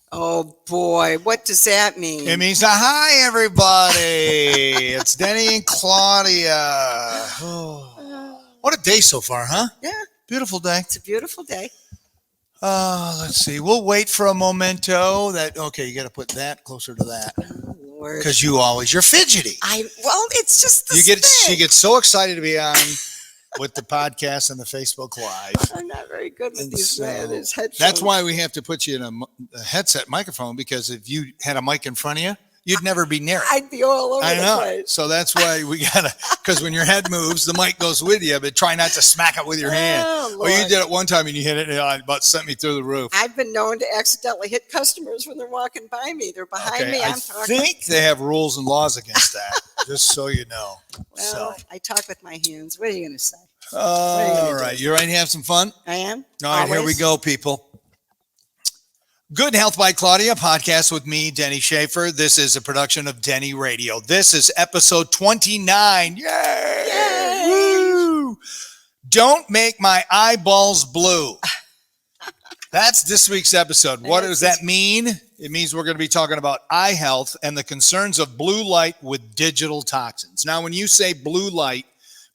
Oh boy, what does that mean? It means hi, everybody. It's Denny and Claudia. Oh, what a day so far, huh? Yeah, Beautiful day. it's a beautiful day. Let's see. We'll wait for a memento. Okay, you got to put that closer to that Oh Lord, because you're fidgety. it's just You this get she thing. gets so excited to be on with the podcast and the Facebook Live. I'm not very good with And these so headphones. that's why we have to put you in a headset microphone because if you had a mic in front of you, you'd never be near it. I'd be all over I the know. place. So that's why we gotta, because when your head moves, the mic goes with you, but try not to smack it with your hand. Oh Well, you Lord. did it one time and you hit it and it about sent me through the roof. I've been known to accidentally hit customers when they're walking by me. They're behind Okay, me. I I'm talking. think they have rules and laws against that, just so you know. Well, I talk with my hands. What are you going to say? All right, you ready to have some fun? I am. All right, here we go, people. Good Health by Claudia podcast with me, Denny Schaefer. This is a production of Denny Radio. This is episode 29. Yay! Yay! Woo! Don't make my eyeballs blue. That's this week's episode. What does that mean? It means we're going to be talking about eye health and the concerns of blue light with digital toxins. Now, when you say blue light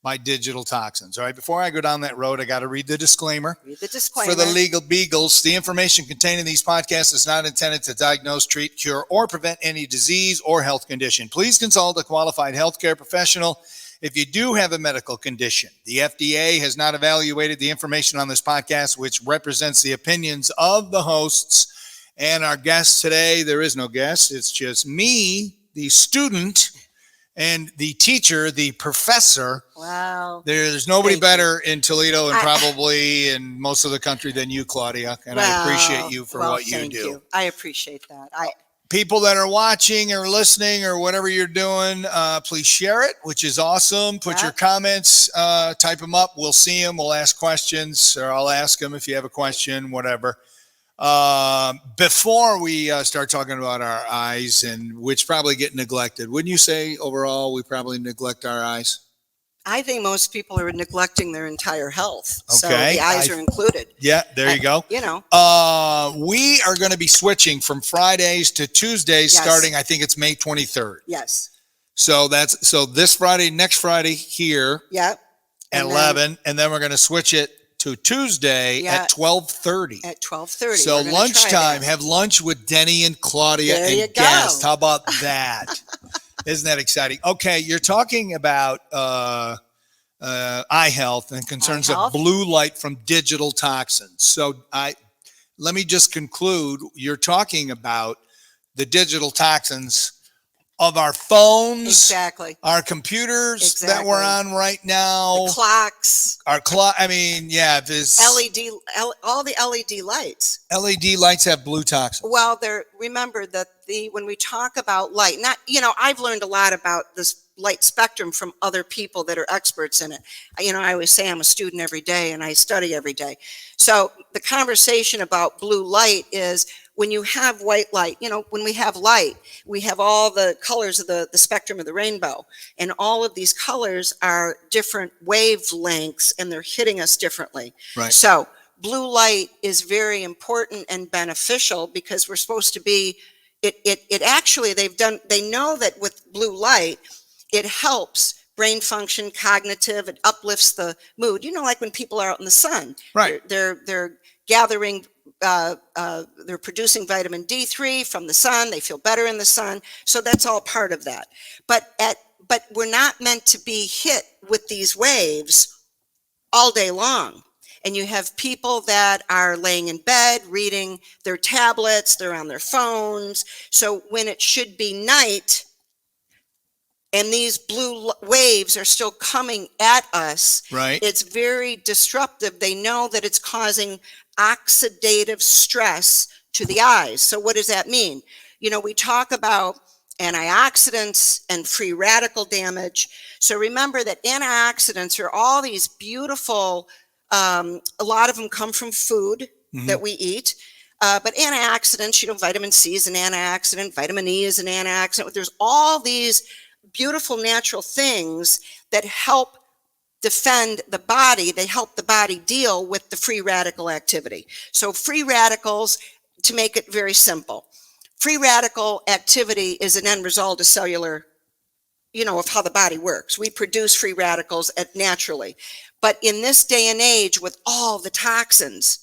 by digital toxins, all right, before I go down that road, I got to read the disclaimer. Read the disclaimer. For the legal beagles, the information contained in these podcasts is not intended to diagnose, treat, cure, or prevent any disease or health condition. Please consult a qualified healthcare professional if you do have a medical condition. The FDA has not evaluated the information on this podcast, which represents the opinions of the hosts and our guests today. There is no guest. It's just me, the student, and the teacher, the professor. Wow. There's nobody better in Toledo and probably in most of the country than you, Claudia. And I appreciate you for what you do. You. I appreciate that. People that are watching or listening or whatever you're doing, please share it, which is awesome. Put your comments, type them up. We'll see them. We'll ask questions, or I'll ask them if you have a question, whatever. Before we start talking about our eyes, and which probably get neglected, wouldn't you say overall we probably neglect our eyes? I think most people are neglecting their entire health. Okay. So the eyes are included. Yeah, there you go. You know. We are going to be switching from Fridays to Tuesdays starting, I think it's May 23rd. Yes. So this Friday, next Friday here. Yep. At 11, and then we're going to switch it to Tuesday at 12:30. At 12:30. So lunchtime, have lunch with Denny and Claudia and guests. How about that? Isn't that exciting? Okay, you're talking about eye health and concerns of blue light from digital toxins. So let me just conclude. You're talking about the digital toxins of our phones, our computers that we're on right now, the clocks, I mean, this all the LED lights. LED lights have blue toxins. Well, remember that when we talk about light, I've learned a lot about this light spectrum from other people that are experts in it. I always say I'm a student every day and I study every day. So the conversation about blue light is when you have white light, when we have light, we have all the colors of the spectrum of the rainbow. And all of these colors are different wavelengths and they're hitting us differently. Right. So blue light is very important and beneficial because we're supposed to be, it actually, they know that with blue light, it helps brain function, cognitive, it uplifts the mood. Like when people are out in the sun, right? They're gathering, they're producing vitamin D3 from the sun. They feel better in the sun. So that's all part of that. But we're not meant to be hit with these waves all day long. And you have people that are laying in bed, reading their tablets, they're on their phones. So when it should be night, and these blue waves are still coming at us, right? It's very disruptive. They know that it's causing oxidative stress to the eyes. So what does that mean? We talk about antioxidants and free radical damage. So remember that antioxidants are all these beautiful, a lot of them come from food that we eat. But antioxidants, vitamin C is an antioxidant, vitamin E is an antioxidant. There's all these beautiful natural things that help defend the body. They help the body deal with the free radical activity. So free radicals to make it very simple, free radical activity is an end result of cellular, of how the body works. We produce free radicals naturally. But in this day and age, with all the toxins,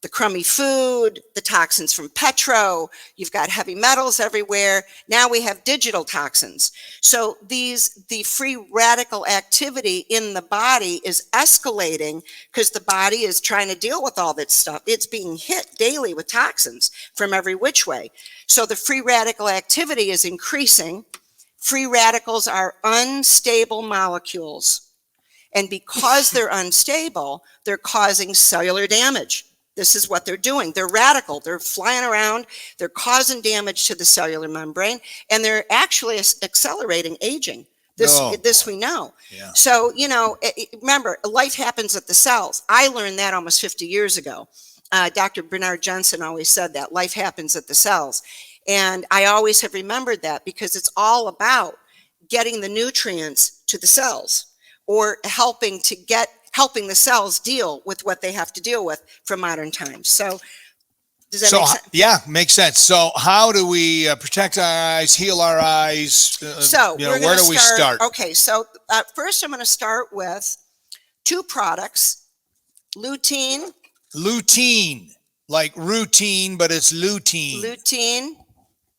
the crummy food, the toxins from petro, you've got heavy metals everywhere. Now we have digital toxins. So the free radical activity in the body is escalating because the body is trying to deal with all that stuff. It's being hit daily with toxins from every which way. So the free radical activity is increasing. Free radicals are unstable molecules. And because they're unstable, they're causing cellular damage. This is what they're doing. They're radical. They're flying around. They're causing damage to the cellular membrane, and they're actually accelerating aging. This we know. Yeah. So, remember, life happens at the cells. I learned that almost 50 years ago. Dr. Bernard Jensen always said that life happens at the cells. And I always have remembered that because it's all about getting the nutrients to the cells or helping the cells deal with what they have to deal with from modern times. So does that make sense? Yeah, makes sense. So how do we protect our eyes, heal our eyes? So where do we start? Okay, so first I'm going to start with two products, lutein. Lutein, like routine, but it's lutein. Lutein.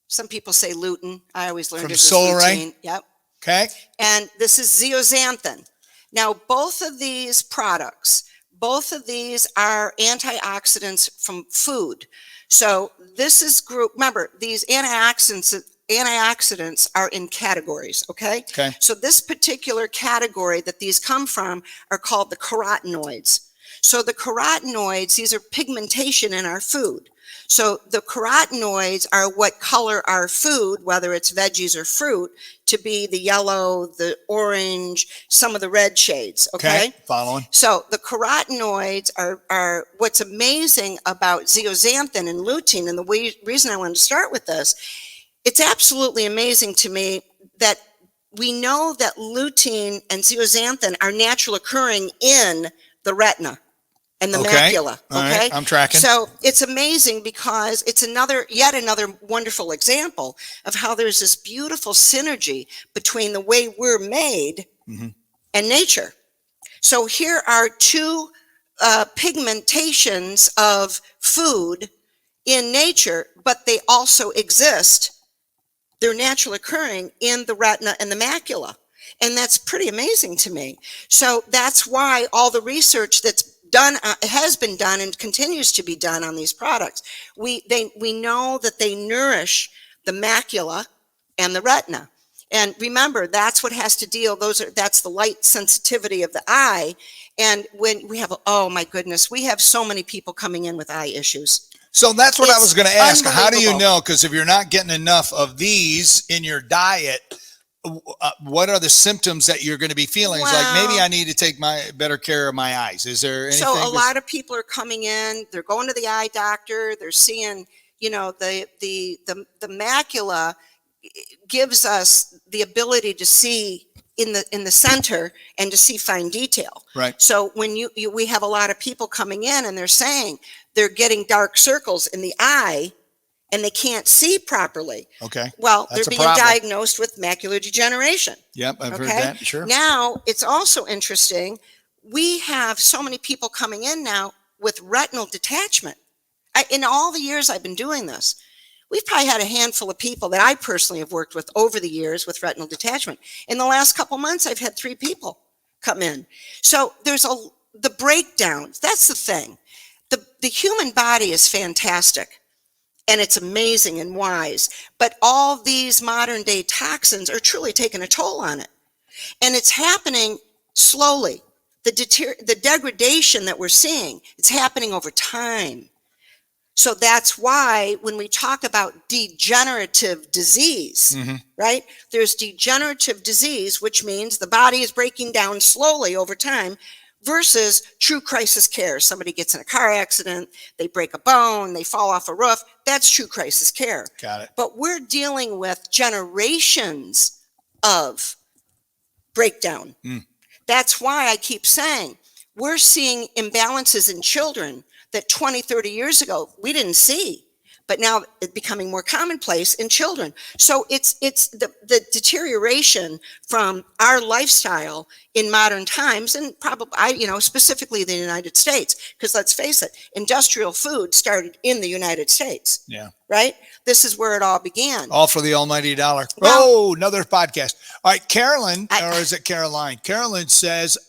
Some people say lutein. I always learned it as lutein. Yep. Okay. And this is zeaxanthin. Now, both of these products, are antioxidants from food. So this is remember, these antioxidants are in categories, okay? Okay. So this particular category that these come from are called the carotenoids. So the carotenoids, these are pigmentation in our food. So the carotenoids are what color our food, whether it's veggies or fruit, to be the yellow, the orange, some of the red shades, okay? Following. So the carotenoids are what's amazing about zeaxanthin and lutein, and the reason I wanted to start with this, it's absolutely amazing to me that we know that lutein and zeaxanthin are natural occurring in the retina and the macula. Okay, right, I'm tracking. So it's amazing because it's yet another wonderful example of how there's this beautiful synergy between the way we're made and nature. So here are two pigmentations of food in nature, but they also exist. They're naturally occurring in the retina and the macula. And that's pretty amazing to me. So that's why all the research that's done has been done and continues to be done on these products. We know that they nourish the macula and the retina. And remember, that's what has to deal, that's the light sensitivity of the eye. And when we have, oh my goodness, we have so many people coming in with eye issues. So that's what I was going to ask. How do you unbelievable. know? Because if you're not getting enough of these in your diet, what are the symptoms that you're going to be feeling? It's like, maybe I need to take better care of my eyes. Is there anything? So a lot of people are coming in, they're going to the eye doctor, they're seeing, the macula gives us the ability to see in the center and to see fine detail. Right. So when we have a lot of people coming in and they're saying they're getting dark circles in the eye and they can't see properly. Okay. Well, That's they're being diagnosed with macular degeneration. Yep, I've heard that, sure. Now, it's also interesting, we have so many people coming in now with retinal detachment. In all the years I've been doing this, we've probably had a handful of people that I personally have worked with over the years with retinal detachment. In the last couple months, I've had 3 people come in. So there's the breakdowns. That's the thing. The human body is fantastic. And it's amazing and wise. But all these modern day toxins are truly taking a toll on it. And it's happening slowly. The degradation that we're seeing, it's happening over time. So that's why when we talk about degenerative disease, right? There's degenerative disease, which means the body is breaking down slowly over time, versus true crisis care. Somebody gets in a car accident, they break a bone, they fall off a roof. That's true crisis care. Got it. But we're dealing with generations of breakdown. That's why I keep saying we're seeing imbalances in children that 20, 30 years ago we didn't see, but now it's becoming more commonplace in children. So it's the deterioration from our lifestyle in modern times, and probably specifically the United States, because let's face it, industrial food started in the United States. Yeah. Right? This is where it all began. All for the almighty dollar. Well, another podcast. All right, Carolyn, or is it Caroline? Carolyn says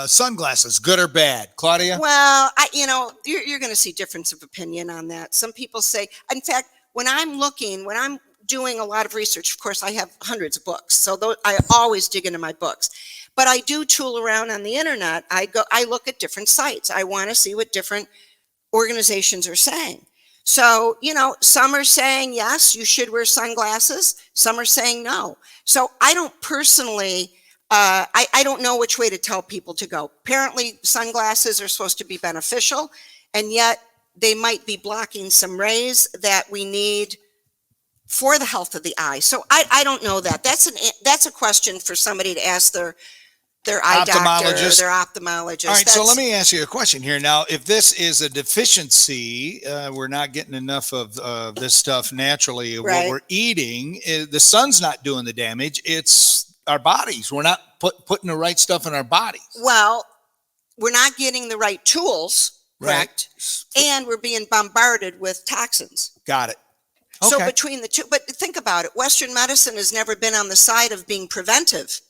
sunglasses, good or bad? Claudia? Well, you're going to see difference of opinion on that. Some people say, in fact, when I'm doing a lot of research, of course, I have hundreds of books, so I always dig into my books. But I do tool around on the internet. I look at different sites. I want to see what different organizations are saying. So, some are saying, yes, you should wear sunglasses. Some are saying no. So I don't personally, I don't know which way to tell people to go. Apparently, sunglasses are supposed to be beneficial, and yet they might be blocking some rays that we need for the health of the eye. So I don't know that. That's a question for somebody to ask their eye doctor, their ophthalmologist. All right, so let me ask you a question here. Now, if this is a deficiency, we're not getting enough of this stuff naturally. Right. What we're eating, the sun's not doing the damage. It's our bodies. We're not putting the right stuff in our bodies. Well, we're not getting the right tools, correct? Right. And we're being bombarded with toxins. Got it. Okay. So between the two, but think about it. Western medicine has never been on the side of being preventive.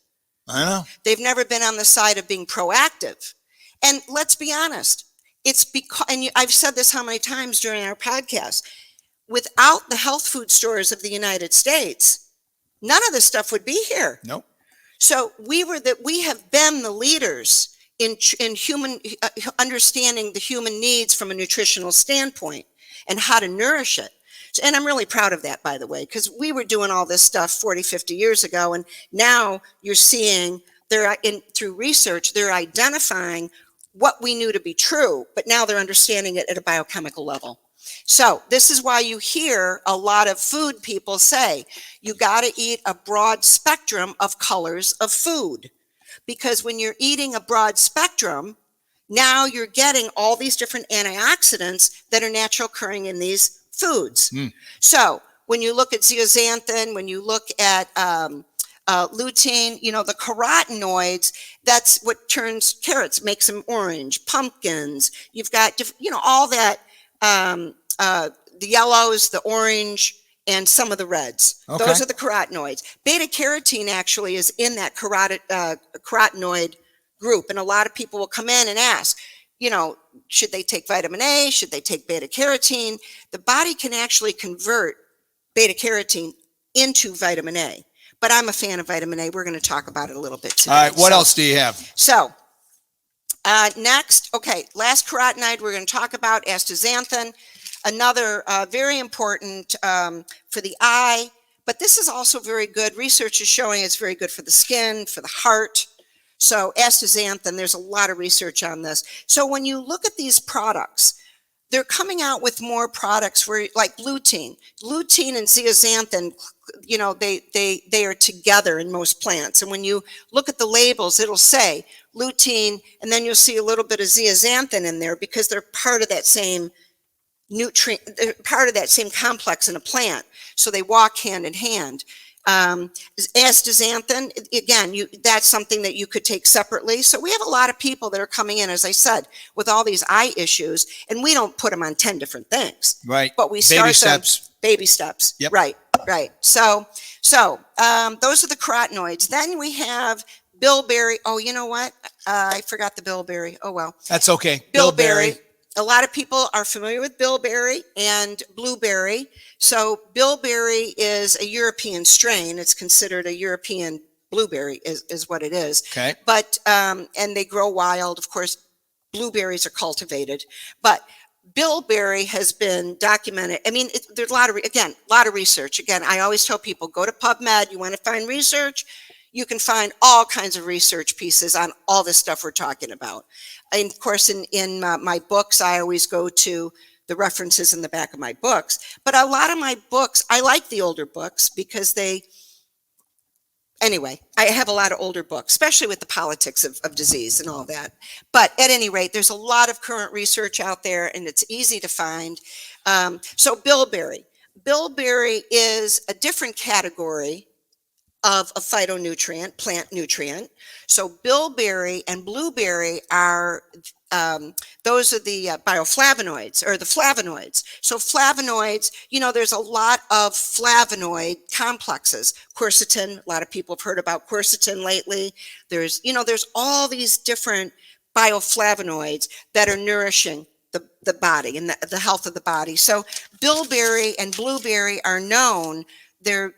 I know. They've never been on the side of being proactive. And let's be honest, it's because, and I've said this how many times during our podcast, without the health food stores of the United States, none of this stuff would be here. Nope. So we have been the leaders in human understanding the human needs from a nutritional standpoint and how to nourish it. And I'm really proud of that, by the way, because we were doing all this stuff 40, 50 years ago. And now you're seeing through research, they're identifying what we knew to be true, but now they're understanding it at a biochemical level. So this is why you hear a lot of food people say, you got to eat a broad spectrum of colors of food. Because when you're eating a broad spectrum, now you're getting all these different antioxidants that are naturally occurring in these foods. So when you look at zeaxanthin, when you look at lutein, the carotenoids, that's what turns carrots, makes them orange, pumpkins. You've got, all that, the yellows, the orange, and some of the reds. Okay. Those are the carotenoids. Beta carotene actually is in that carotenoid group. And a lot of people will come in and ask, should they take vitamin A? Should they take beta carotene? The body can actually convert beta carotene into vitamin A. But I'm a fan of vitamin A. We're going to talk about it a little bit today. All right. What else do you have? So next, last carotenoid we're going to talk about, astaxanthin. Another very important for the eye. But this is also very good. Research is showing it's very good for the skin, for the heart. So astaxanthin, there's a lot of research on this. So when you look at these products, they're coming out with more products where, like lutein and zeaxanthin, they are together in most plants. And when you look at the labels, it'll say lutein, and then you'll see a little bit of zeaxanthin in there because they're part of that same nutrient, they're part of that same complex in a plant. So they walk hand in hand. Astaxanthin, again, that's something that you could take separately. So we have a lot of people that are coming in, as I said, with all these eye issues, and we don't put them on 10 different things. Right. But we start baby steps. Baby steps. Yep. Right. So those are the carotenoids. Then we have bilberry. Oh, you know what? I forgot the bilberry. Oh, well. That's okay. Bilberry. A lot of people are familiar with bilberry and blueberry. So bilberry is a European strain. It's considered a European blueberry is what it is. Okay. But, and they grow wild. Of course, blueberries are cultivated. But bilberry has been documented. I mean, there's a lot of research. Again, I always tell people, go to PubMed. You want to find research? You can find all kinds of research pieces on all this stuff we're talking about. And of course, in my books, I always go to the references in the back of my books. But a lot of my books, I like the older books because anyway, I have a lot of older books, especially with the politics of disease and all that. But at any rate, there's a lot of current research out there, and it's easy to find. So bilberry. Bilberry is a different category of a phytonutrient, plant nutrient. So bilberry and blueberry are, those are the bioflavonoids, or the flavonoids. So flavonoids, there's a lot of flavonoid complexes. Quercetin, a lot of people have heard about quercetin lately. There's all these different bioflavonoids that are nourishing the body and the health of the body. So bilberry and blueberry are known. They're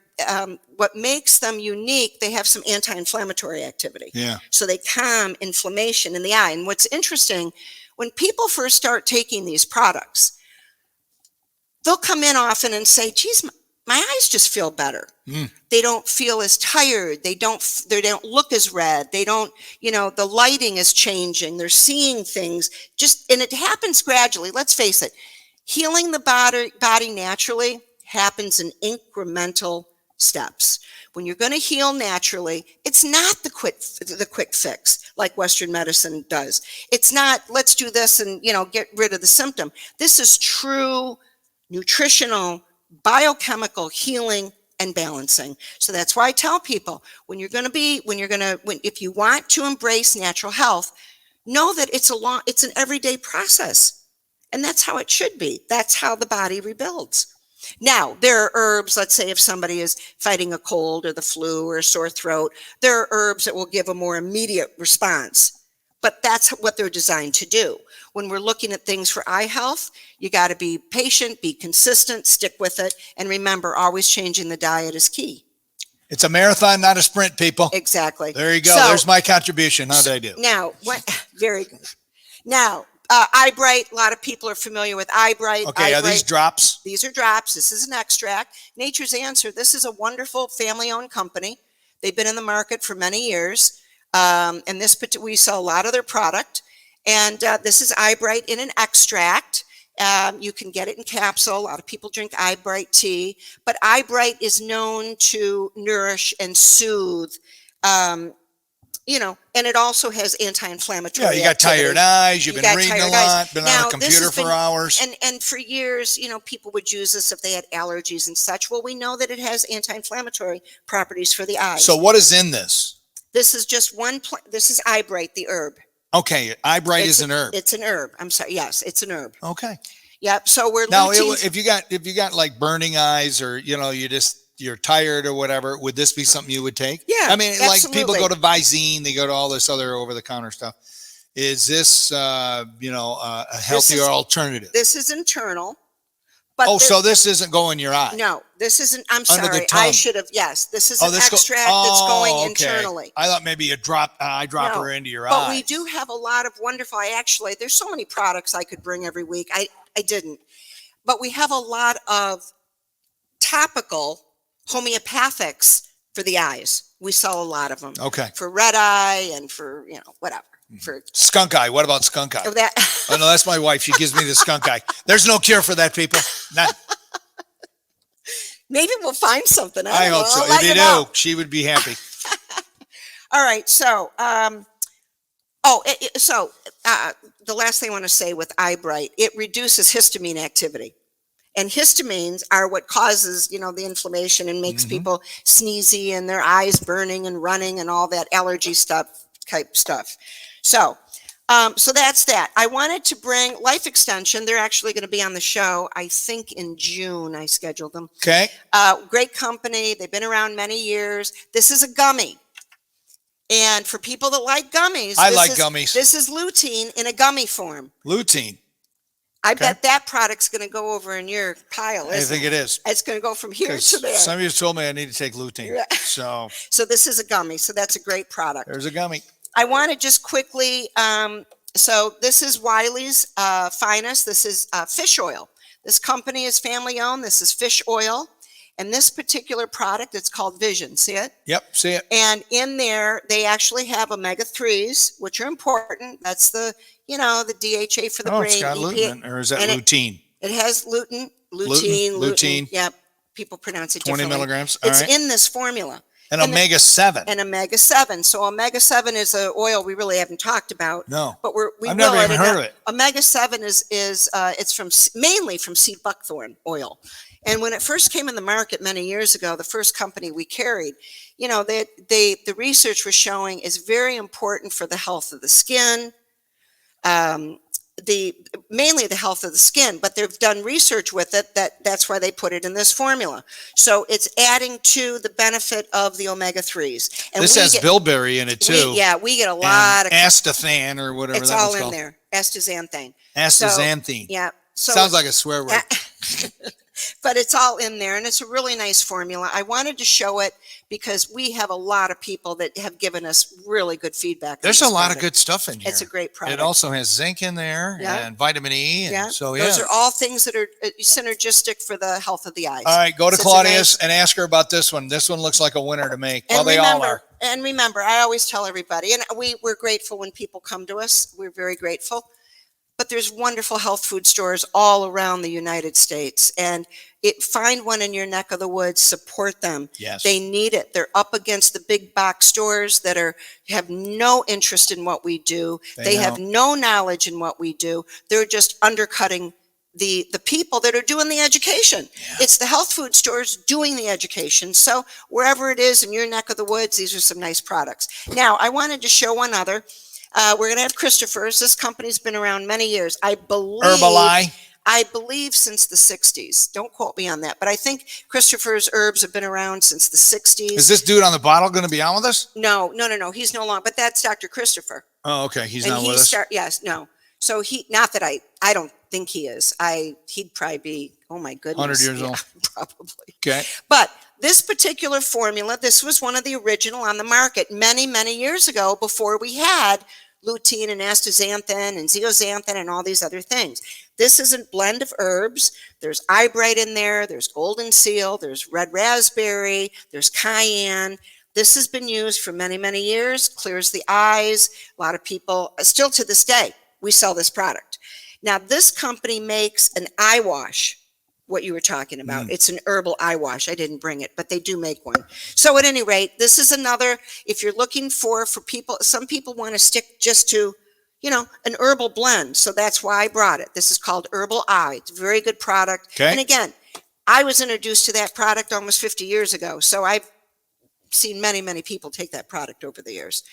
what makes them unique, they have some anti-inflammatory activity. Yeah. So they calm inflammation in the eye. And what's interesting, when people first start taking these products, they'll come in often and say, geez, my eyes just feel better. They don't feel as tired. They don't look as red. They don't, the lighting is changing. They're seeing things and it happens gradually. Let's face it. Healing the body naturally happens in incremental steps. When you're going to heal naturally, it's not the quick fix like Western medicine does. It's not, let's do this and, get rid of the symptom. This is true nutritional, biochemical healing and balancing. So that's why I tell people, if you want to embrace natural health, know that it's an everyday process. And that's how it should be. That's how the body rebuilds. Now, there are herbs, let's say if somebody is fighting a cold or the flu or a sore throat, there are herbs that will give a more immediate response. But that's what they're designed to do. When we're looking at things for eye health, you got to be patient, be consistent, stick with it. And remember, always changing the diet is key. It's a marathon, not a sprint, people. Exactly. There you go. There's my contribution. How did I do? Now, very good. Now, Eye Bright, a lot of people are familiar with Eye Bright. Okay, are these drops? These are drops. This is an extract. Nature's Answer, this is a wonderful family-owned company. They've been in the market for many years. And we sell a lot of their product. And this is Eye Bright in an extract. You can get it in capsule. A lot of people drink Eye Bright tea. But Eye Bright is known to nourish and soothe, and it also has anti-inflammatory. Yeah, you got tired eyes. You've been reading a lot. Been on a computer for hours. And for years, people would use this if they had allergies and such. Well, we know that it has anti-inflammatory properties for the eyes. So what is in this? This is just one. This is Eye Bright, the herb. Okay, Eye Bright is an herb. It's an herb. I'm sorry. Yes, it's an herb. Okay. Yep. So we're now. If you got like burning eyes, or you're tired or whatever, would this be something you would take? Yeah, I mean, absolutely. like people go to Visine, they go to all this other over-the-counter stuff. Is this, a healthier alternative? This is internal. But so this isn't going in your eye? No, this isn't. I'm Under sorry. the tongue. I should have. Yes, this is an extract that's going internally. I thought maybe a eyedropper into your eye. But we do have a lot of wonderful. There's so many products I could bring every week. I didn't. But we have a lot of topical homeopathics for the eyes. We sell a lot of them. Okay. For red eye and for, whatever. For skunk eye. What about skunk eye? Oh, no, that's my wife. She gives me the skunk eye. There's no cure for that, people. None. Maybe we'll find something. I hope so. If you do, she would be happy. All right. So, the last thing I want to say with Eye Bright, it reduces histamine activity. And histamines are what causes, the inflammation and makes people sneezy and their eyes burning and running and all that allergy type stuff. So that's that. I wanted to bring Life Extension. They're actually going to be on the show, I think in June. I scheduled them. Okay. Great company. They've been around many years. This is a gummy. And for people that like gummies. I like gummies. This is lutein in a gummy form. Lutein. I bet that product's going to go over in your pile. I think it is. It's going to go from here to there. Some of you told me I need to take lutein. Yeah. So this is a gummy. So that's a great product. There's a gummy. I want to just quickly, so this is Wiley's Finest. This is fish oil. This company is family owned. This is fish oil. And this particular product, it's called Vision. See it? Yep, see it. And in there, they actually have omega-3s, which are important. That's the DHA for the brain. It's got lutein, or is that lutein? It has lutein. Lutein. Yep. People pronounce it 20 differently. milligrams. It's in this formula. And omega-7. And omega-7. So omega-7 is an oil we really haven't talked about. No, but I've never even heard of it. Omega-7 is it's mainly from seed buckthorn oil. And when it first came in the market many years ago, the first company we carried, the research was showing is very important for the health of the skin, mainly the health of the skin, but they've done research with it that's why they put it in this formula. So it's adding to the benefit of the omega-3s. And this has bilberry in it too. We get a lot of astathan or whatever it's that all was in called. there. Astaxanthin. Astaxanthin. So sounds like a swear word. But it's all in there, and it's a really nice formula. I wanted to show it because we have a lot of people that have given us really good feedback. There's a lot of good stuff in here. It's a great product. It also has zinc in there and vitamin E. And so, those are all things that are synergistic for the health of the eyes. All right, go to Claudia's and ask her about this one. This one looks like a winner to make. Well, they all are. And remember, I always tell everybody, and we're grateful when people come to us. We're very grateful. But there's wonderful health food stores all around the United States. And find one in your neck of the woods, support them. Yes. They need it. They're up against the big box stores that have no interest in what we do. They have no knowledge in what we do. They're just undercutting the people that are doing the education. Yeah. It's the health food stores doing the education. So wherever it is in your neck of the woods, these are some nice products. Now, I wanted to show one other. We're going to have Christopher's. This company's been around many years. I believe since the 60s. Don't quote me on that, but I think Christopher's herbs have been around since the 60s. Is this dude on the bottle going to be on with us? No. He's no longer, but that's Dr. Christopher. Oh, okay. He's not with us? Yes, no. So not that I don't think he is. He'd probably be, oh my goodness. 100 years old. Probably. Okay. But this particular formula, this was one of the original on the market many, many years ago before we had lutein and astaxanthin and zeaxanthin and all these other things. This is a blend of herbs. There's eyebright in there. There's golden seal. There's red raspberry. There's cayenne. This has been used for many, many years. Clears the eyes. A lot of people, still to this day, we sell this product. Now, this company makes an eye wash, what you were talking about. It's an herbal eye wash. I didn't bring it, but they do make one. So at any rate, this is another, if you're looking for people, some people want to stick just to, an herbal blend. So that's why I brought it. This is called Herbal Eye. It's a very good product. Okay. And again, I was introduced to that product almost 50 years ago. So I've seen many, many people take that product over the years.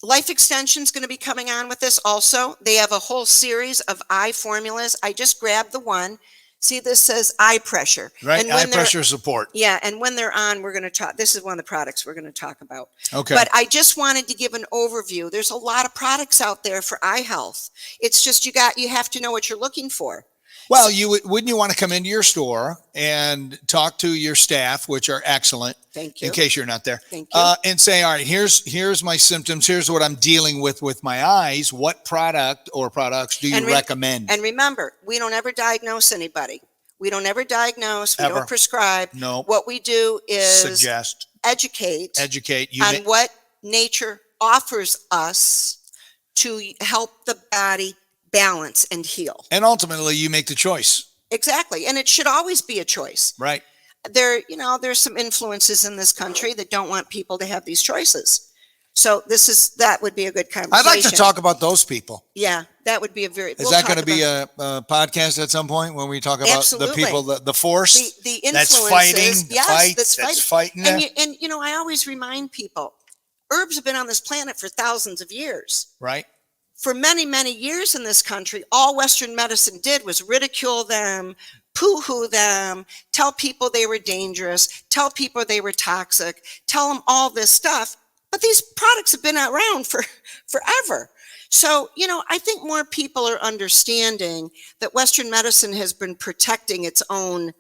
Life Extension is going to be coming on with this also. They have a whole series of eye formulas. I just grabbed the one. See, this says eye pressure. Right, and eye pressure support. Yeah, and when they're on, we're going to talk. This is one of the products we're going to talk about. Okay. But I just wanted to give an overview. There's a lot of products out there for eye health. It's just you have to know what you're looking for. Well, wouldn't you want to come into your store and talk to your staff, which are excellent. Thank you. In case you're not there. Thank you. And say, all right, here's my symptoms. Here's what I'm dealing with my eyes. What product or products do you recommend? And remember, we don't ever diagnose anybody. We don't ever diagnose. We don't prescribe. No. What we do is suggest, educate you on what nature offers us to help the body balance and heal. And ultimately, you make the choice. Exactly. And it should always be a choice. Right. There's some influences in this country that don't want people to have these choices. So that would be a good conversation. I'd like to talk about those people. Yeah, that would be Is that going to be a podcast at some point when we talk about the people, the force the influences, that's fighting, that's fighting there? And I always remind people, herbs have been on this planet for thousands of years. Right. For many, many years in this country, all Western medicine did was ridicule them, poo-hoo them, tell people they were dangerous, tell people they were toxic, tell them all this stuff. But these products have been around for forever. So, I think more people are understanding that Western medicine has been protecting its own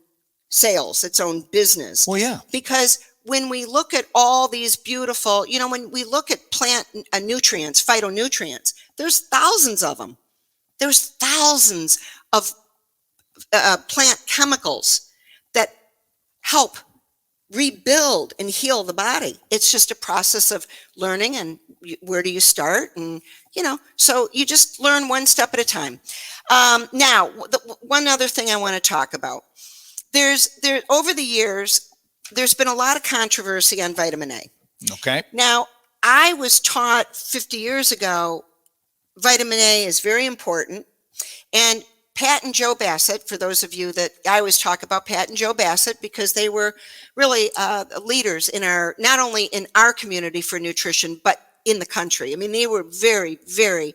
sales, its own business. Well, yeah. Because when we look at all these beautiful, when we look at plant nutrients, phytonutrients, there's thousands of them. There's thousands of plant chemicals that help rebuild and heal the body. It's just a process of learning, and where do you start? And, so you just learn one step at a time. Now, one other thing I want to talk about. Over the years, there's been a lot of controversy on vitamin A. Okay. Now, I was taught 50 years ago, vitamin A is very important. And Pat and Joe Bassett, for those of you that I always talk about Pat and Joe Bassett, because they were really leaders in not only in our community for nutrition, but in the country. I mean, they were very, very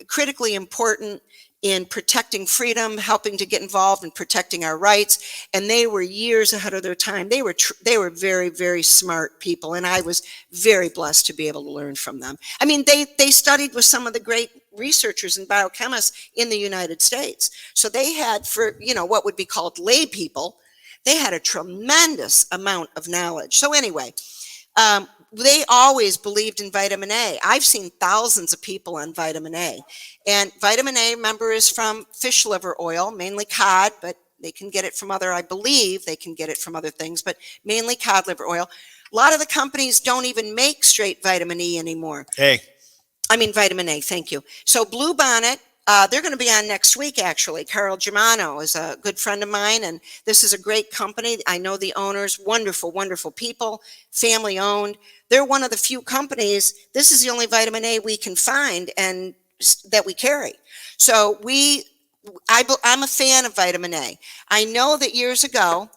critically important in protecting freedom, helping to get involved in protecting our rights, and they were years ahead of their time. They were very, very smart people, and I was very blessed to be able to learn from them. I mean, they studied with some of the great researchers and biochemists in the United States. So they had, for what would be called lay people, they had a tremendous amount of knowledge. So anyway, they always believed in vitamin A. I've seen thousands of people on vitamin A. And vitamin A, remember, is from fish liver oil, mainly cod, but they can get it from I believe they can get it from other things, but mainly cod liver oil. A lot of the companies don't even make straight vitamin E anymore. Vitamin A, thank you. So Blue Bonnet, they're going to be on next week, actually. Carl Germano is a good friend of mine, and this is a great company. I know the owners, wonderful, wonderful people, family owned. They're one of the few companies, this is the only vitamin A we can find and that we carry. So I'm a fan of vitamin A. I know that years ago,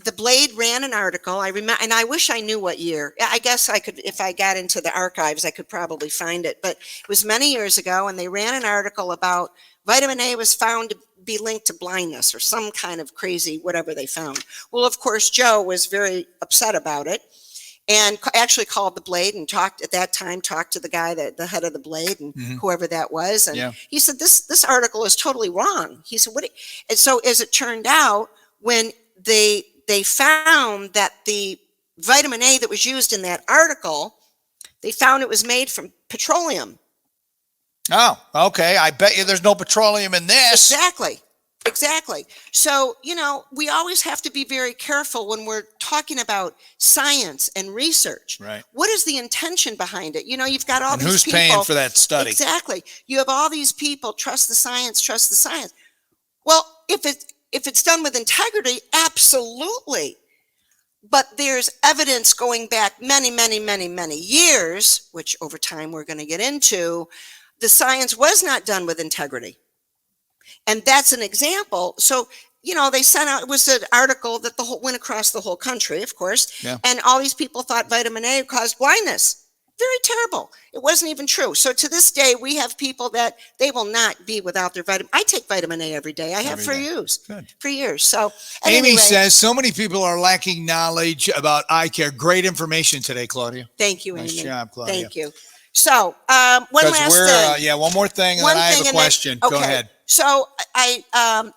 the Blade ran an article, I remember, and I wish I knew what year. I guess I could, if I got into the archives, I could probably find it. But it was many years ago, and they ran an article about vitamin A was found to be linked to blindness or some kind of crazy whatever they found. Well, of course, Joe was very upset about it and actually called the Blade and talked to the guy, the head of the Blade, and whoever that was. And he said, this article is totally wrong. He said, and so as it turned out, when they found that the vitamin A that was used in that article, they found it was made from petroleum. Oh, okay. I bet you there's no petroleum in this. Exactly. So, we always have to be very careful when we're talking about science and research. Right. What is the intention behind it? You've got all and these people. Who's paying for that study? Exactly. You have all these people, trust the science. Well, if it's done with integrity, absolutely. But there's evidence going back many, many, many, many years, which over time we're going to get into, the science was not done with integrity. And that's an example. So, they sent out, it was an article that went across the whole country, of course. Yeah. And all these people thought vitamin A caused blindness. Very terrible. It wasn't even true. So to this day, we have people that they will not be without their vitamin. I take vitamin A every day. I have for years. Good. For years. So Amy says so many people are lacking knowledge about eye care. Great information today, Claudia. Thank you, Amy. Nice job, Claudia. Thank you. So one last thing. One more thing, and then I have a question. Okay. Go ahead. So I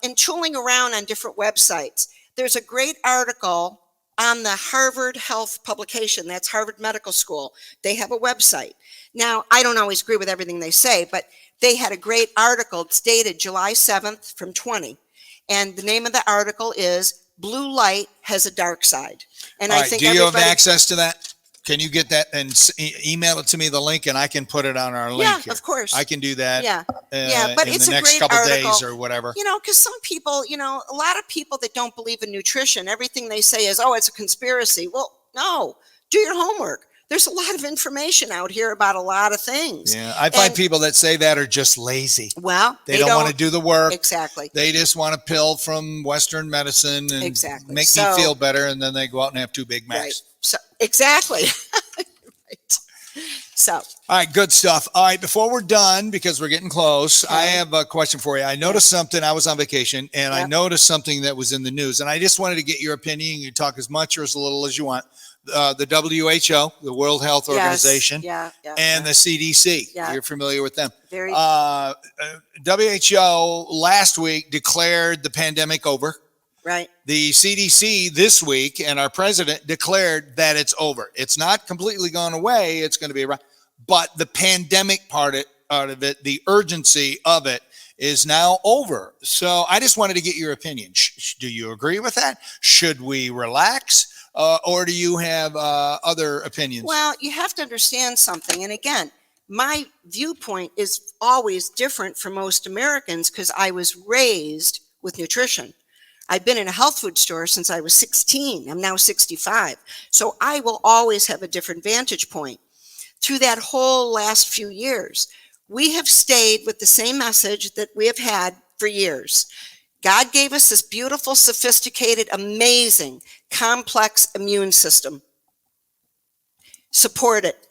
in tooling around on different websites, there's a great article on the Harvard Health publication. That's Harvard Medical School. They have a website. Now, I don't always agree with everything they say, but they had a great article. It's dated July 7th from 20. And the name of the article is Blue Light Has a Dark Side. And I think do you have access to that? Can you get that and email it to me, the link, and I can put it on our link? Yeah, here. Of course. I can do that. But in it's the a next great couple article. days or whatever. Because some people, a lot of people that don't believe in nutrition, everything they say is, oh, it's a conspiracy. Well, no, do your homework. There's a lot of information out here about a lot of things. Yeah, I find people that say that are just lazy. Well, they don't want to do the work. Exactly. They just want a pill from Western medicine and make me feel better, and then they go out and have 2 Big Macs. Right. So exactly. Right. So. All right, good stuff. All right, before we're done, because we're getting close, I have a question for you. I noticed something. I was on vacation, and I noticed something that was in the news, and I just wanted to get your opinion. You talk as much or as little as you want. The WHO, the World Health Organization, and the CDC. Yeah. You're familiar with them. Very. WHO last week declared the pandemic over. Right. The CDC this week and our president declared that it's over. It's not completely gone away. It's going to be around. But the pandemic part of it, the urgency of it is now over. So I just wanted to get your opinion. Do you agree with that? Should we relax? Or do you have other opinions? Well, you have to understand something. And again, my viewpoint is always different from most Americans because I was raised with nutrition. I've been in a health food store since I was 16. I'm now 65. So I will always have a different vantage point. Through that whole last few years, we have stayed with the same message that we have had for years. God gave us this beautiful, sophisticated, amazing, complex immune system. Support it.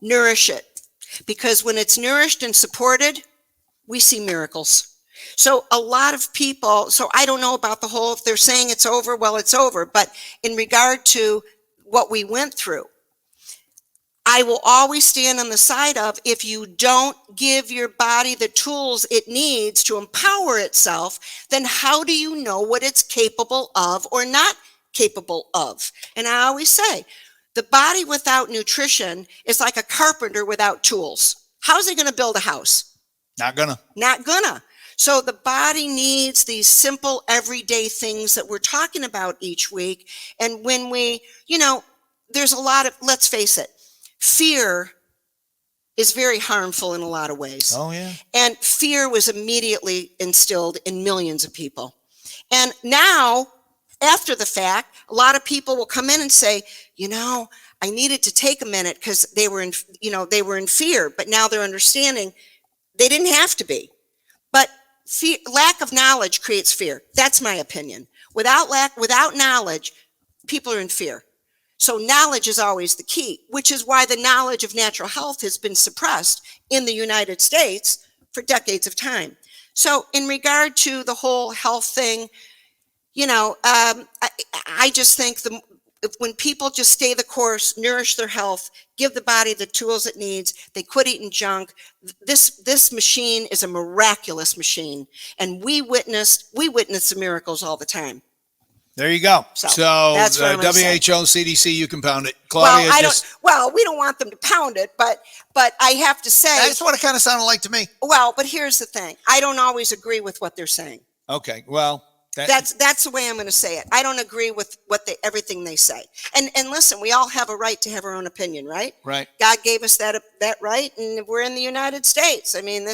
Nourish it. Because when it's nourished and supported, we see miracles. So a lot of people, so I don't know about the whole, if they're saying it's over, well, it's over. But in regard to what we went through, I will always stand on the side of, if you don't give your body the tools it needs to empower itself, then how do you know what it's capable of or not capable of? And I always say, the body without nutrition is like a carpenter without tools. How's he going to build a house? Not gonna. Not gonna. So the body needs these simple everyday things that we're talking about each week. And when we, there's a lot of, let's face it, fear is very harmful in a lot of ways. Oh, yeah. And fear was immediately instilled in millions of people. And now, after the fact, a lot of people will come in and say, I needed to take a minute because they were in fear, but now they're understanding they didn't have to be. But lack of knowledge creates fear. That's my opinion. Without knowledge, people are in fear. So knowledge is always the key, which is why the knowledge of natural health has been suppressed in the United States for decades of time. So in regard to the whole health thing, I just think when people just stay the course, nourish their health, give the body the tools it needs, they quit eating junk. This machine is a miraculous machine, and we witness the miracles all the time. There you go. So that's what WHO, CDC, you can pound it. Claudia, we don't want them to pound it, but I have to say, that's what it kind of sounded like to me. Well, but here's the thing: I don't always agree with what they're saying. Okay, well, that's the way I'm going to say it. I don't agree with everything they say. And listen, we all have a right to have our own opinion, right? Right. God gave us that right, and we're in the United States. I mean,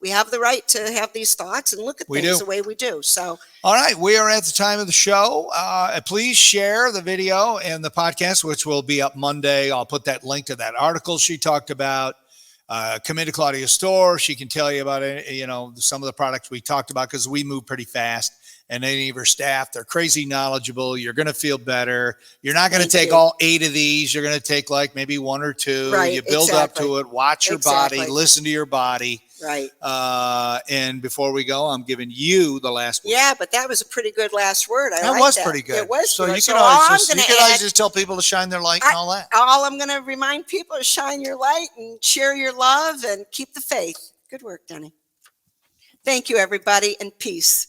we have the right to have these thoughts and look at things the way we do. So, all right, we are at the time of the show. Please share the video and the podcast, which will be up Monday. I'll put that link to that article she talked about. Come into Claudia's store. She can tell you about it, some of the products we talked about, because we move pretty fast. And any of her staff, they're crazy knowledgeable. You're going to feel better. You're not going to take all 8 of these. You're going to take like maybe 1 or 2. Right, you build up to it. Watch your body. Listen to your body. Right. And before we go, I'm giving you the last word. Yeah, but that was a pretty good last word. That was pretty good. It was. So you can always just tell people to shine their light and all that. All I'm going to remind people is shine your light and share your love and keep the faith. Good work, Denny. Thank you, everybody, and peace.